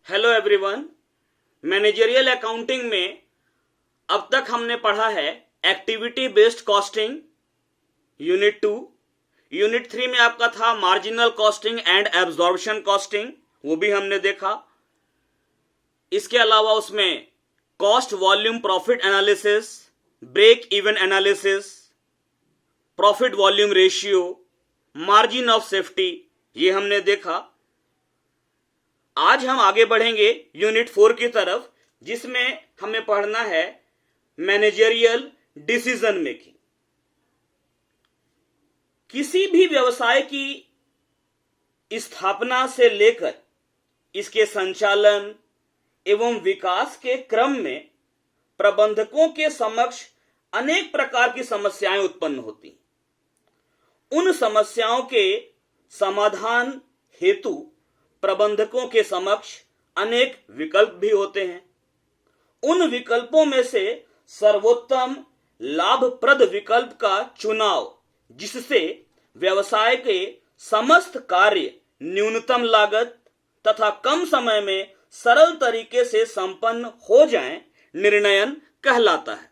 Hello everyone. Managerial accounting में अब तक हमने पढ़ा है activity based costing unit 2। Unit 3 में आपका था marginal costing and absorption costing, वो भी हमने देखा। इसके अलावा उसमें cost volume profit analysis, break even analysis, profit volume ratio, margin of safety, ये हमने देखा। आज हम आगे बढ़ेंगे यूनिट 4 की तरफ, जिसमें हमें पढ़ना है मैनेजरियल डिसीजन मेकिंग। किसी भी व्यवसाय की स्थापना से लेकर इसके संचालन एवं विकास के क्रम में प्रबंधकों के समक्ष अनेक प्रकार की समस्याएं उत्पन्न होती हैं। उन समस्याओं के समाधान हेतु प्रबंधकों के समक्ष अनेक विकल्प भी होते हैं। उन विकल्पों में से सर्वोत्तम लाभप्रद विकल्प का चुनाव, जिससे व्यवसाय के समस्त कार्य न्यूनतम लागत तथा कम समय में सरल तरीके से संपन्न हो जाएं, निर्णयन कहलाता है।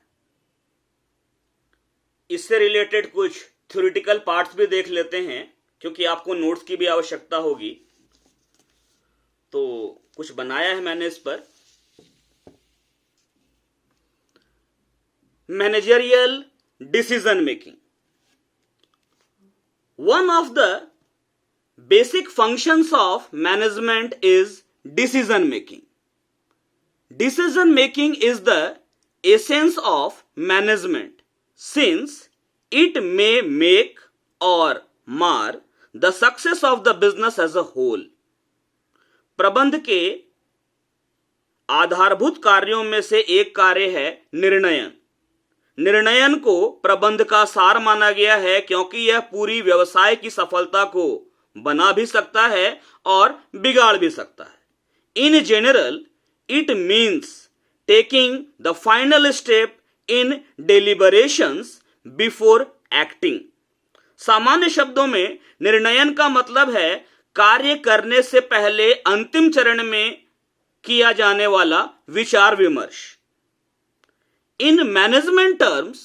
इससे रिलेटेड कुछ थ्योरेटिकल पार्ट्स भी देख लेते हैं, क्योंकि आपको नोट्स की भी आवश्यकता होगी, तो कुछ बनाया है मैंने इस पर। Managerial decision making, one of the basic functions of management is decision making. Decision making is the essence of management, since it may make or mar the success of the business as a whole. प्रबंध के आधारभूत कार्यों में से एक कार्य है निर्णयन। निर्णयन को प्रबंध का सार माना गया है, क्योंकि यह पूरी व्यवसाय की सफलता को बना भी सकता है और बिगाड़ भी सकता है। In general it means taking the final step in deliberations before acting. सामान्य शब्दों में निर्णयन का मतलब है कार्य करने से पहले अंतिम चरण में किया जाने वाला विचार विमर्श। In management terms,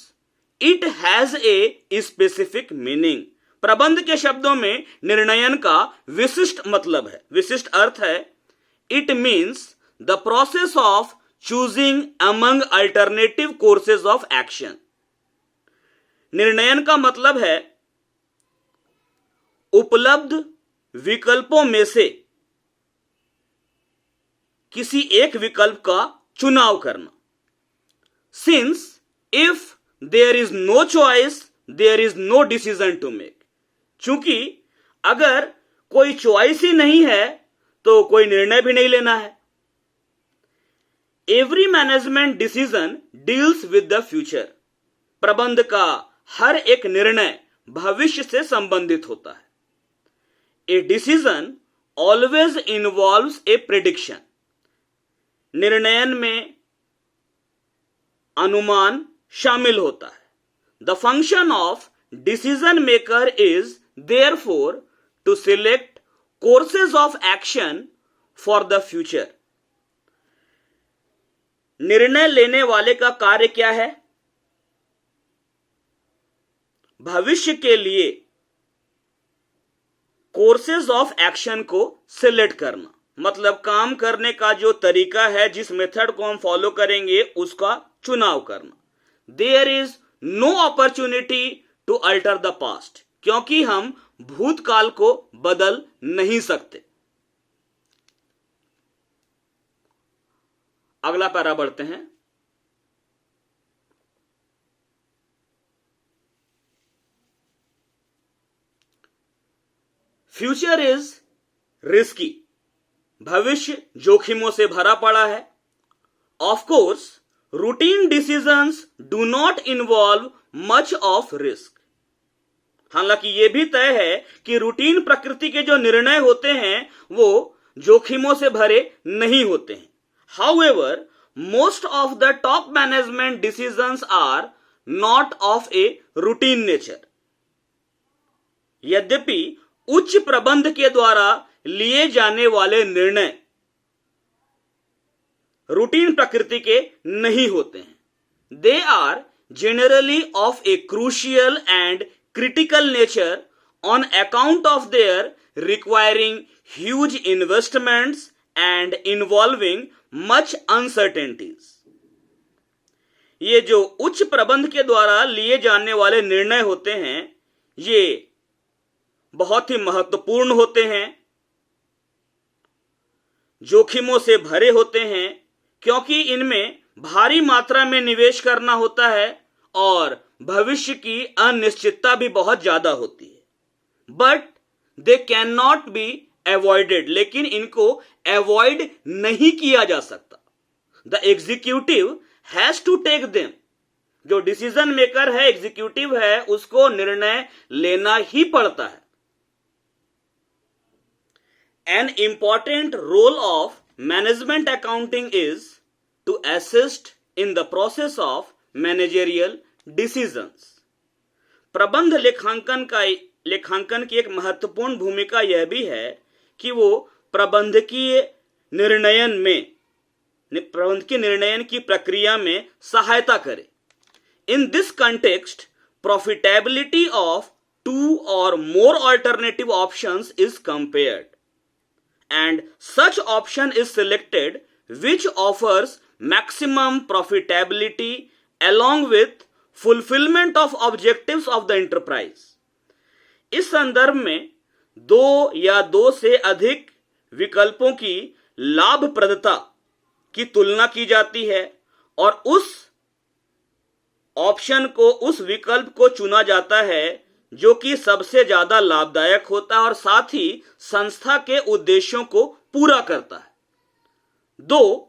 it has a specific meaning. प्रबंध के शब्दों में निर्णयन का विशिष्ट मतलब है, विशिष्ट अर्थ है। It means the process of choosing among alternative courses of action. निर्णयन का मतलब है उपलब्ध विकल्पों में से किसी एक विकल्प का चुनाव करना। Since if there is no choice, there is no decision to make. चूंकि अगर कोई चॉइस ही नहीं है तो कोई निर्णय भी नहीं लेना है। Every management decision deals with the future. प्रबंध का हर एक निर्णय भविष्य से संबंधित होता है। A decision always involves a prediction. निर्णयन में अनुमान शामिल होता है। The function of decision maker is therefore to select courses of action for the future. निर्णय लेने वाले का कार्य क्या है? भविष्य के लिए कोर्सेज ऑफ एक्शन को सिलेक्ट करना, मतलब काम करने का जो तरीका है, जिस मेथड को हम फॉलो करेंगे उसका चुनाव करना। There is no opportunity to alter the past, क्योंकि हम भूतकाल को बदल नहीं सकते। अगला पैरा बढ़ते हैं। फ्यूचर इज रिस्की, भविष्य जोखिमों से भरा पड़ा है। Of course routine decisions do not involve much of risk. हालांकि यह भी तय है कि रूटीन प्रकृति के जो निर्णय होते हैं वो जोखिमों से भरे नहीं होते हैं। However, most of the top management decisions are not of a routine nature. यद्यपि उच्च प्रबंध के द्वारा लिए जाने वाले निर्णय रूटीन प्रकृति के नहीं होते हैं. They are generally of a crucial and critical nature on account of their requiring huge investments and involving much uncertainties. ये जो उच्च प्रबंध के द्वारा लिए जाने वाले निर्णय होते हैं ये बहुत ही महत्वपूर्ण होते हैं, जोखिमों से भरे होते हैं क्योंकि इनमें भारी मात्रा में निवेश करना होता है और भविष्य की अनिश्चितता भी बहुत ज्यादा होती है. But they can not be avoided, लेकिन इनको अवॉइड नहीं किया जा सकता. The executive has to take them. जो डिसीजन मेकर है, एग्जीक्यूटिव है, उसको निर्णय लेना ही पड़ता है. An important role of management accounting is to assist in the process of managerial decisions. प्रबंध लेखांकन की एक महत्वपूर्ण भूमिका यह भी है कि वो प्रबंधकीय निर्णयन की प्रक्रिया में सहायता करे. In this context, profitability of two or more alternative options is compared, and such option is selected which offers maximum profitability along with fulfillment of objectives of the enterprise. इस संदर्भ में दो या दो से अधिक विकल्पों की लाभप्रदता की तुलना की जाती है और उस ऑप्शन को, उस विकल्प को चुना जाता है जो कि सबसे ज्यादा लाभदायक होता है और साथ ही संस्था के उद्देश्यों को पूरा करता है. दो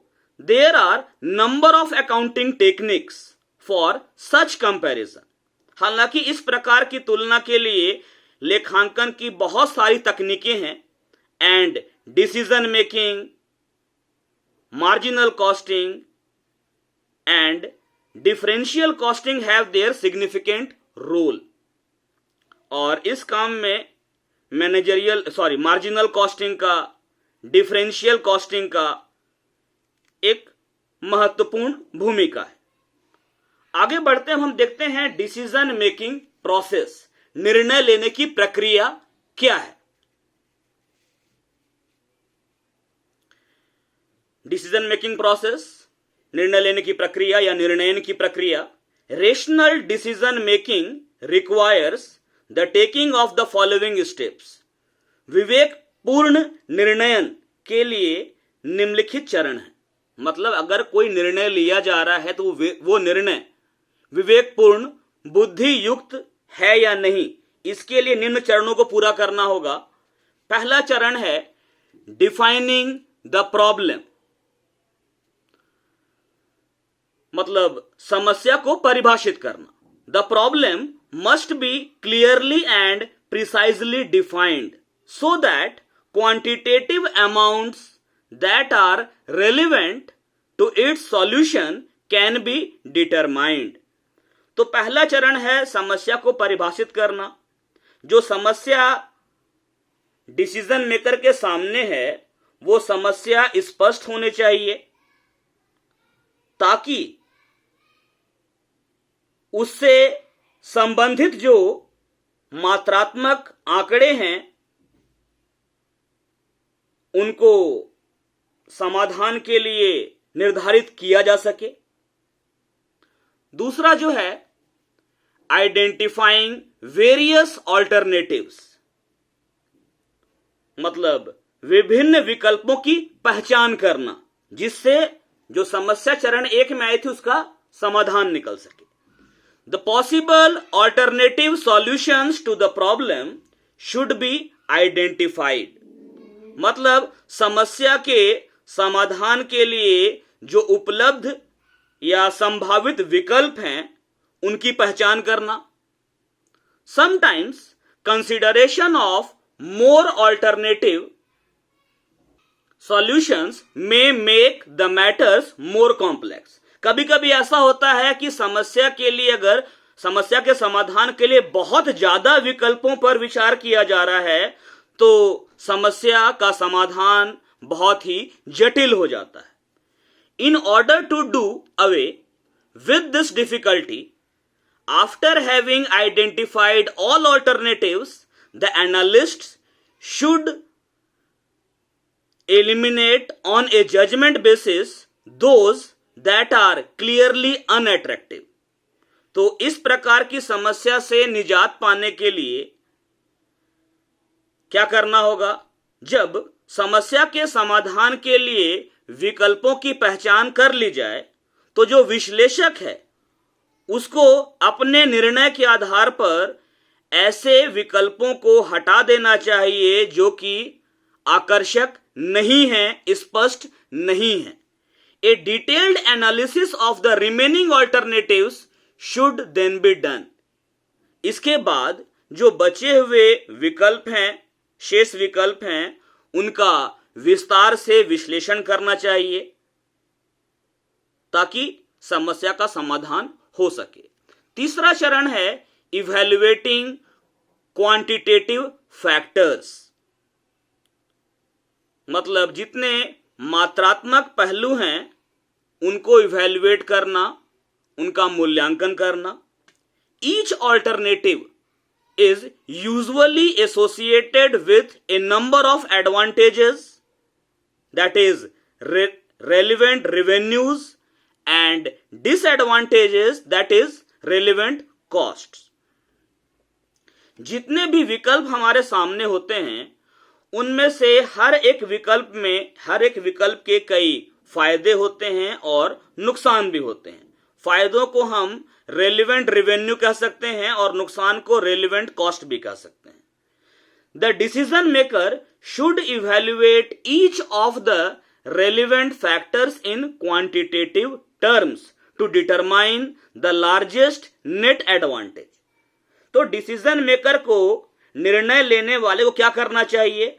there are number of accounting techniques for such comparison. हालांकि इस प्रकार की तुलना के लिए लेखांकन की बहुत सारी तकनीकें हैं. And decision making, marginal costing and differential costing have their significant role. और इस काम में मार्जिनल कॉस्टिंग का, डिफरेंशियल कॉस्टिंग का एक महत्वपूर्ण भूमिका है. आगे बढ़ते हम देखते हैं डिसीजन मेकिंग प्रोसेस. निर्णय लेने की प्रक्रिया क्या है? डिसीजन मेकिंग प्रोसेस, निर्णय लेने की प्रक्रिया या निर्णयन की प्रक्रिया. Rational decision making requires the taking of the following steps. विवेकपूर्ण निर्णयन के लिए निम्नलिखित चरण है. मतलब अगर कोई निर्णय लिया जा रहा है तो वो निर्णय विवेकपूर्ण, बुद्धि युक्त है या नहीं, इसके लिए निम्न चरणों को पूरा करना होगा. पहला चरण है डिफाइनिंग द प्रॉब्लम. मतलब समस्या को परिभाषित करना. The problem must be clearly and precisely defined so that quantitative amounts that are relevant to its solution can be determined. तो पहला चरण है समस्या को परिभाषित करना. जो समस्या डिसीजन मेकर के सामने है वो समस्या स्पष्ट होनी चाहिए ताकि उससे संबंधित जो मात्रात्मक आंकड़े हैं उनको समाधान के लिए निर्धारित किया जा सके. दूसरा जो है आइडेंटिफाइंग वेरियस ऑल्टरनेटिव्स. मतलब विभिन्न विकल्पों की पहचान करना जिससे जो समस्या चरण 1 में आई थी उसका समाधान निकल सके. The possible alternative solutions to the problem should be identified. मतलब समस्या के समाधान के लिए जो उपलब्ध या संभावित विकल्प हैं उनकी पहचान करना. Sometimes consideration of more alternative solutions may make the matters more complex. कभी कभी ऐसा होता है कि समस्या के समाधान के लिए बहुत ज्यादा विकल्पों पर विचार किया जा रहा है तो समस्या का समाधान बहुत ही जटिल हो जाता है. In order to do away with this difficulty, after having identified all alternatives, the analysts should eliminate on a judgment basis those that are clearly unattractive. तो इस प्रकार की समस्या से निजात पाने के लिए क्या करना होगा? जब समस्या के समाधान के लिए विकल्पों की पहचान कर ली जाए, तो जो विश्लेषक है उसको अपने निर्णय के आधार पर ऐसे विकल्पों को हटा देना चाहिए जो कि आकर्षक नहीं है, स्पष्ट नहीं है. A detailed analysis of the remaining alternatives should then be done. इसके बाद जो बचे हुए विकल्प हैं, शेष विकल्प हैं, उनका विस्तार से विश्लेषण करना चाहिए ताकि समस्या का समाधान हो सके. तीसरा चरण है इवैल्यूएटिंग क्वांटिटेटिव फैक्टर्स. मतलब जितने मात्रात्मक पहलू हैं उनको इवैल्यूएट करना, उनका मूल्यांकन करना. Each alternative is usually associated with a number of advantages, that is relevant revenues, and disadvantages, that is relevant costs. जितने भी विकल्प हमारे सामने होते हैं उनमें से हर एक विकल्प के कई फायदे होते हैं और नुकसान भी होते हैं. फायदों को हम रेलिवेंट रेवेन्यू कह सकते हैं और नुकसान को रेलिवेंट कॉस्ट भी कह सकते हैं. The decision maker should evaluate each of the relevant factors in quantitative terms to determine the largest net advantage. तो डिसीजन मेकर को, निर्णय लेने वाले को क्या करना चाहिए?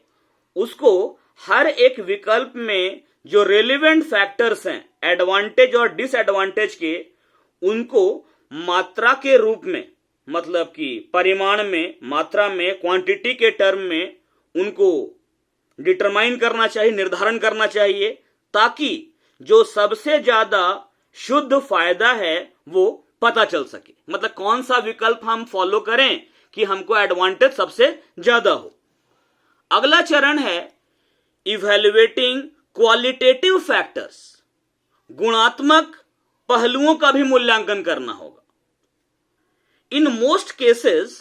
उसको हर एक विकल्प में जो रेलिवेंट फैक्टर्स हैं, एडवांटेज और डिसएडवांटेज के, उनको मात्रा के रूप में, मतलब कि परिमाण में, मात्रा में, क्वांटिटी के टर्म में उनको डिटरमाइन करना चाहिए, निर्धारण करना चाहिए, ताकि जो सबसे ज्यादा शुद्ध फायदा है वो पता चल सके. मतलब कौन सा विकल्प हम फॉलो करें कि हमको एडवांटेज सबसे ज्यादा हो. अगला चरण है इवैल्यूएटिंग क्वालिटेटिव फैक्टर्स. गुणात्मक पहलुओं का भी मूल्यांकन करना होगा. In most cases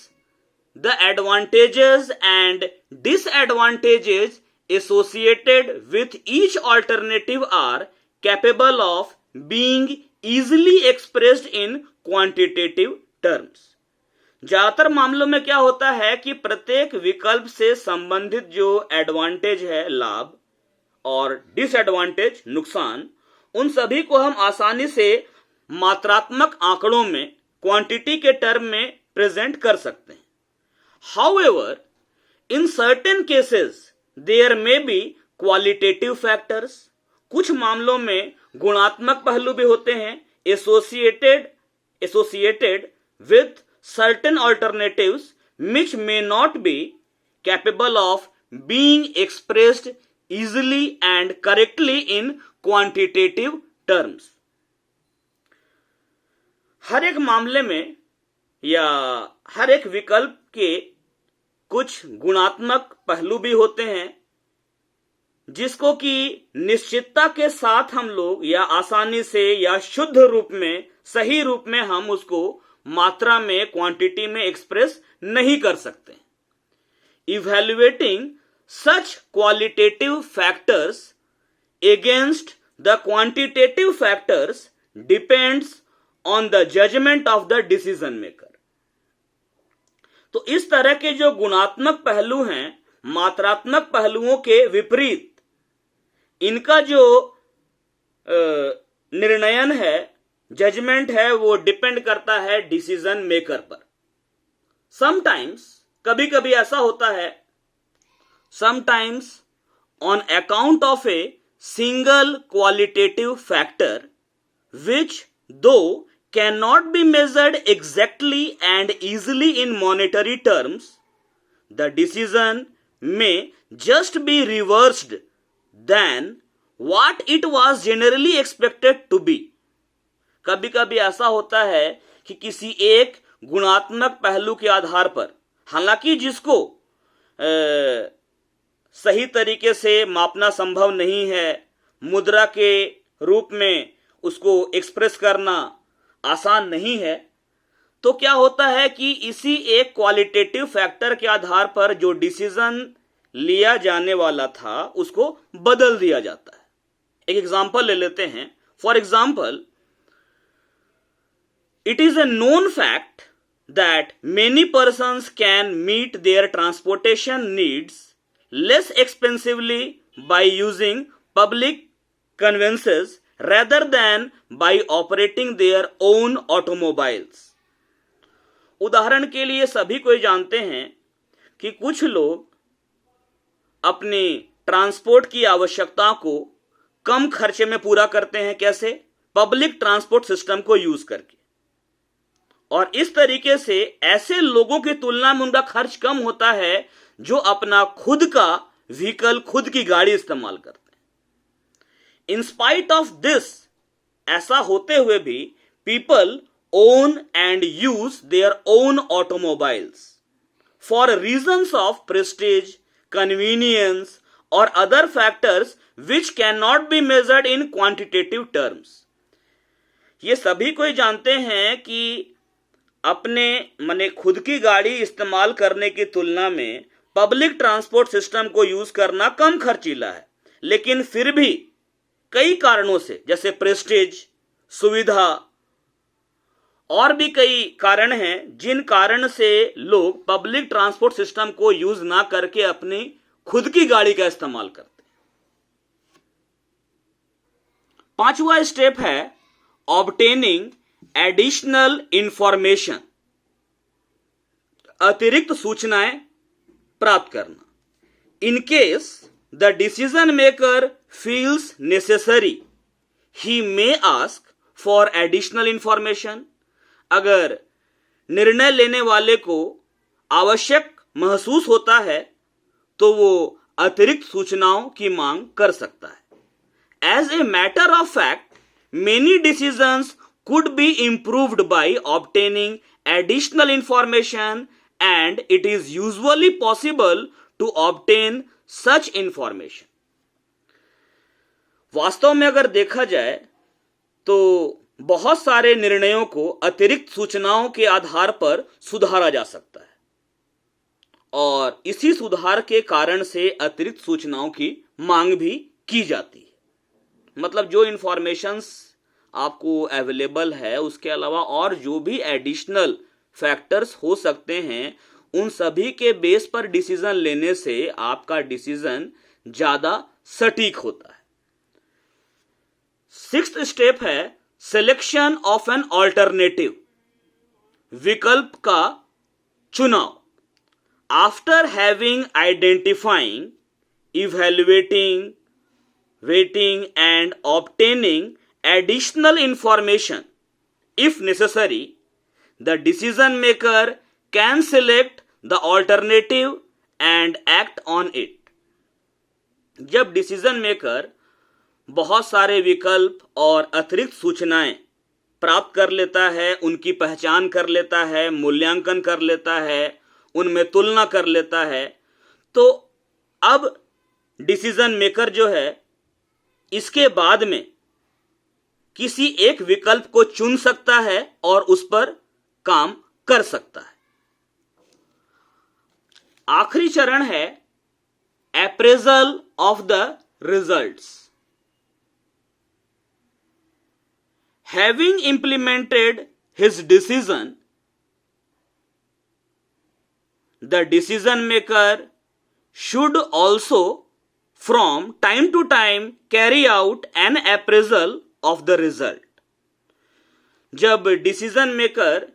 the advantages and disadvantages associated with each alternative are capable of being easily expressed in quantitative terms. ज्यादातर मामलों में क्या होता है कि प्रत्येक विकल्प से संबंधित जो एडवांटेज है, लाभ, और डिसएडवांटेज, नुकसान, उन सभी को हम आसानी से मात्रात्मक आंकड़ों में, क्वांटिटी के टर्म में प्रेजेंट कर सकते हैं. However, in certain cases there may be qualitative factors. कुछ मामलों में गुणात्मक पहलू भी होते हैं, associated with certain alternatives which may not be capable of being expressed easily and correctly in quantitative terms. हर एक मामले में या हर एक विकल्प के कुछ गुणात्मक पहलू भी होते हैं जिसको कि निश्चितता के साथ हम लोग या आसानी से या शुद्ध रूप में, सही रूप में हम उसको मात्रा में, क्वांटिटी में एक्सप्रेस नहीं कर सकते. Evaluating such qualitative factors against the quantitative factors depends on the judgement of the decision maker. तो इस तरह के जो गुणात्मक पहलू हैं, मात्रात्मक पहलुओं के विपरीत, इनका जो निर्णयन है, जजमेंट है, वो डिपेंड करता है डिसीजन मेकर पर. समटाइम्स, कभी कभी ऐसा होता है, sometimes on account of a single qualitative factor which though can not be measured exactly and easily in monetary terms, the decision may just be reversed then what it was generally expected to be। कभी कभी ऐसा होता है कि किसी एक गुणात्मक पहलू के आधार पर, हालांकि जिसको सही तरीके से मापना संभव नहीं है, मुद्रा के रूप में उसको एक्सप्रेस करना आसान नहीं है, तो क्या होता है कि इसी एक क्वालिटेटिव फैक्टर के आधार पर जो डिसीजन लिया जाने वाला था उसको बदल दिया जाता है। एक एग्जांपल ले लेते हैं। For example, it is a known fact that many persons can meet their transportation needs less expensively by using public conveyances rather than by operating their own automobiles। उदाहरण के लिए सभी कोई जानते हैं कि कुछ लोग अपनी ट्रांसपोर्ट की आवश्यकताओं को कम खर्चे में पूरा करते हैं। कैसे? पब्लिक ट्रांसपोर्ट सिस्टम को यूज करके। और इस तरीके से ऐसे लोगों की तुलना में उनका खर्च कम होता है जो अपना खुद का व्हीकल, खुद की गाड़ी इस्तेमाल करते हैं। इन स्पाइट ऑफ दिस, ऐसा होते हुए भी, people own and use their own automobiles for reasons of prestige, convenience और other factors which can not be measured in quantitative terms. ये सभी कोई जानते हैं कि अपने माने खुद की गाड़ी इस्तेमाल करने की तुलना में पब्लिक ट्रांसपोर्ट सिस्टम को यूज करना कम खर्चीला है, लेकिन फिर भी कई कारणों से, जैसे प्रेस्टीज, सुविधा और भी कई कारण हैं जिन कारण से लोग पब्लिक ट्रांसपोर्ट सिस्टम को यूज ना करके अपनी खुद की गाड़ी का इस्तेमाल करते हैं। पांचवा स्टेप है ऑब्टेनिंग एडिशनल इंफॉर्मेशन, अतिरिक्त सूचनाएं प्राप्त करना। In case the decision maker feels necessary, he may ask for additional information। अगर निर्णय लेने वाले को आवश्यक महसूस होता है तो वो अतिरिक्त सूचनाओं की मांग कर सकता है। As a matter of fact, many decisions could be improved by obtaining additional information and it is usually possible to obtain such information. वास्तव में अगर देखा जाए तो बहुत सारे निर्णयों को अतिरिक्त सूचनाओं के आधार पर सुधारा जा सकता है और इसी सुधार के कारण से अतिरिक्त सूचनाओं की मांग भी की जाती है। मतलब जो इंफॉर्मेशंस आपको अवेलेबल है उसके अलावा और जो भी एडिशनल फैक्टर्स हो सकते हैं, उन सभी के बेस पर डिसीजन लेने से आपका डिसीजन ज्यादा सटीक होता है। सिक्स्थ स्टेप है सिलेक्शन ऑफ एन ऑल्टरनेटिव, विकल्प का चुनाव। After having identifying, evaluating, waiting and obtaining additional information, if necessary, the decision maker can select the alternative and act on it। जब डिसीजन मेकर बहुत सारे विकल्प और अतिरिक्त सूचनाएं प्राप्त कर लेता है, उनकी पहचान कर लेता है, मूल्यांकन कर लेता है, उनमें तुलना कर लेता है, तो अब डिसीजन मेकर जो है इसके बाद में किसी एक विकल्प को चुन सकता है और उस पर काम कर सकता है। आखिरी चरण है appraisal of the results. Having implemented his decision, the decision maker should also from time to time carry out an appraisal of the result. जब डिसीजन मेकर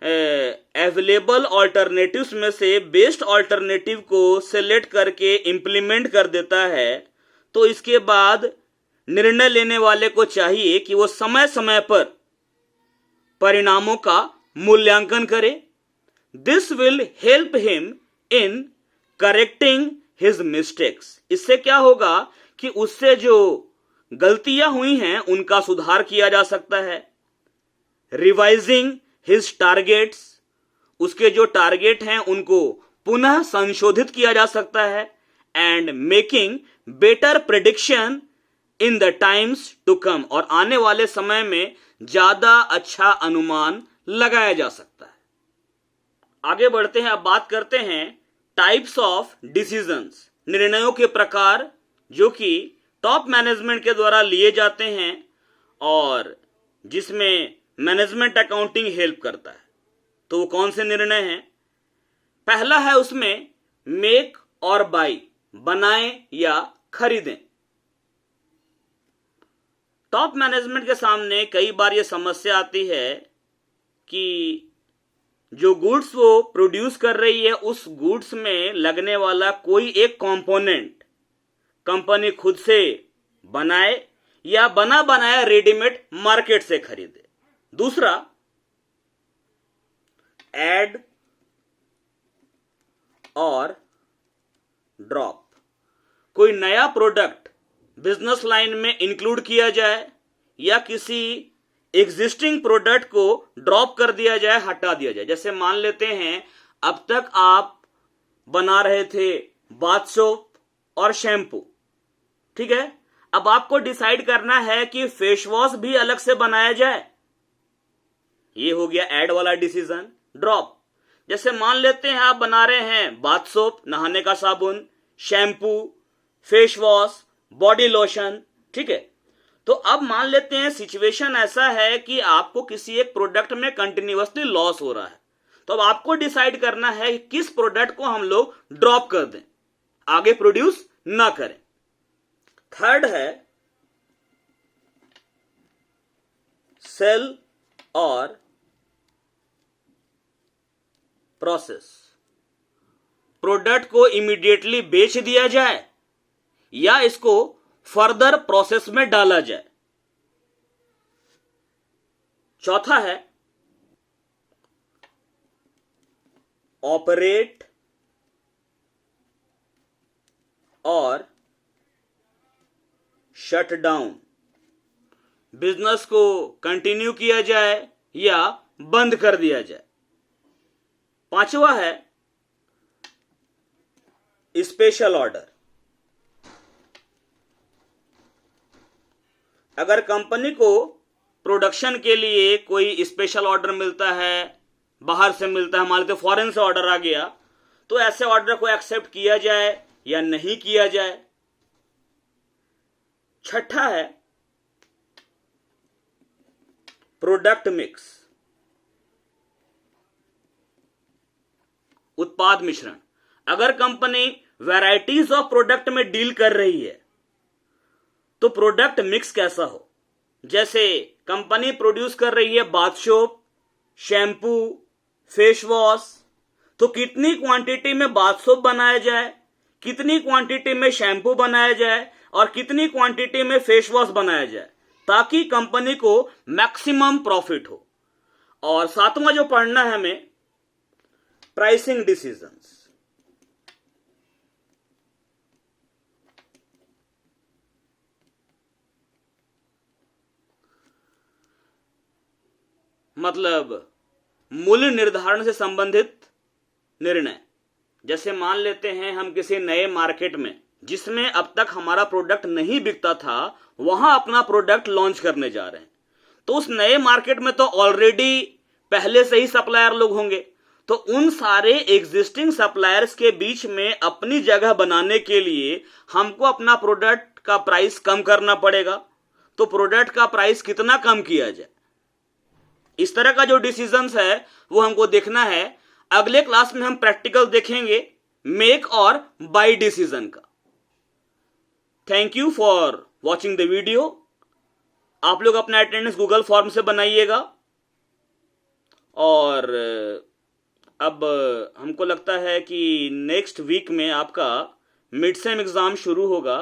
अवेलेबल ऑल्टरनेटिव्स में से बेस्ट ऑल्टरनेटिव को सेलेक्ट करके implement कर देता है, तो इसके बाद निर्णय लेने वाले को चाहिए कि वो समय समय पर परिणामों का मूल्यांकन करे। This will help him in correcting his mistakes. इससे क्या होगा कि उससे जो गलतियां हुई हैं उनका सुधार किया जा सकता है। रिवाइजिंग हिज टारगेट्स, उसके जो टारगेट हैं उनको पुनः संशोधित किया जा सकता है। And making better prediction in the times to come, और आने वाले समय में ज्यादा अच्छा अनुमान लगाया जा सकता है। आगे बढ़ते हैं, अब बात करते हैं टाइप्स ऑफ डिसीजंस, निर्णयों के प्रकार जो कि टॉप मैनेजमेंट के द्वारा लिए जाते हैं और जिसमें मैनेजमेंट अकाउंटिंग हेल्प करता है। तो वो कौन से निर्णय हैं? पहला है उसमें मेक और बाई, बनाएं या खरीदें। टॉप मैनेजमेंट के सामने कई बार यह समस्या आती है कि जो गुड्स वो प्रोड्यूस कर रही है उस गुड्स में लगने वाला कोई एक कंपोनेंट कंपनी खुद से बनाए या बना बनाया रेडीमेड मार्केट से खरीदे। दूसरा, ऐड और ड्रॉप, कोई नया प्रोडक्ट बिजनेस लाइन में इंक्लूड किया जाए या किसी एग्जिस्टिंग प्रोडक्ट को ड्रॉप कर दिया जाए, हटा दिया जाए। जैसे मान लेते हैं अब तक आप बना रहे थे बाथ सोप और शैम्पू, ठीक है, अब आपको डिसाइड करना है कि फेस वॉश भी अलग से बनाया जाए। ये हो गया ऐड वाला डिसीजन। ड्रॉप, जैसे मान लेते हैं आप बना रहे हैं बाथ सोप, नहाने का साबुन, shampoo, face wash, body lotion, ठीक है। तो अब मान लेते हैं सिचुएशन ऐसा है कि आपको किसी एक प्रोडक्ट में कंटिन्यूअसली लॉस हो रहा है, तो अब आपको डिसाइड करना है कि किस प्रोडक्ट को हम लोग ड्रॉप कर दें, आगे प्रोड्यूस ना करें। थर्ड है सेल और प्रोसेस, प्रोडक्ट को इमीडिएटली बेच दिया जाए या इसको फर्दर प्रोसेस में डाला जाए। चौथा है ऑपरेट और शट डाउन, बिजनेस को कंटिन्यू किया जाए या बंद कर दिया जाए। पांचवा है स्पेशल ऑर्डर, अगर कंपनी को प्रोडक्शन के लिए कोई स्पेशल ऑर्डर मिलता है, बाहर से मिलता है, मान लेते फॉरेन से ऑर्डर आ गया, तो ऐसे ऑर्डर को एक्सेप्ट किया जाए या नहीं किया जाए। छठा है प्रोडक्ट मिक्स, उत्पाद मिश्रण, अगर कंपनी वैरायटीज ऑफ प्रोडक्ट में डील कर रही है तो प्रोडक्ट मिक्स कैसा हो। जैसे कंपनी प्रोड्यूस कर रही है bath soap, shampoo, face wash, तो कितनी क्वांटिटी में बाथ सोप बनाया जाए, कितनी क्वांटिटी में शैम्पू बनाया जाए और कितनी क्वांटिटी में फेस वॉश बनाया जाए, ताकि कंपनी को मैक्सिमम प्रॉफिट हो। और सातवां जो पढ़ना है हमें, प्राइसिंग डिसीजंस, मतलब मूल्य निर्धारण से संबंधित निर्णय। जैसे मान लेते हैं हम किसी नए मार्केट में जिसमें अब तक हमारा प्रोडक्ट नहीं बिकता था, वहां अपना प्रोडक्ट लॉन्च करने जा रहे हैं, तो उस नए मार्केट में तो ऑलरेडी पहले से ही सप्लायर लोग होंगे, तो उन सारे एग्जिस्टिंग सप्लायर्स के बीच में अपनी जगह बनाने के लिए हमको अपना प्रोडक्ट का प्राइस कम करना पड़ेगा। तो प्रोडक्ट का प्राइस कितना कम किया जाए, इस तरह का जो डिसीजंस है वो हमको देखना है। अगले क्लास में हम प्रैक्टिकल देखेंगे मेक और बाय डिसीजन का। Thank you for watching the video. आप लोग अपना अटेंडेंस गूगल फॉर्म से बनाइएगा। और अब हमको लगता है कि नेक्स्ट वीक में आपका मिड सेम एग्जाम शुरू होगा,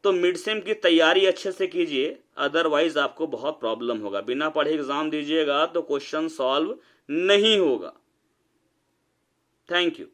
तो मिड सेम की तैयारी अच्छे से कीजिए, अदरवाइज आपको बहुत प्रॉब्लम होगा। बिना पढ़े एग्जाम दीजिएगा तो क्वेश्चन सॉल्व नहीं होगा। Thank you.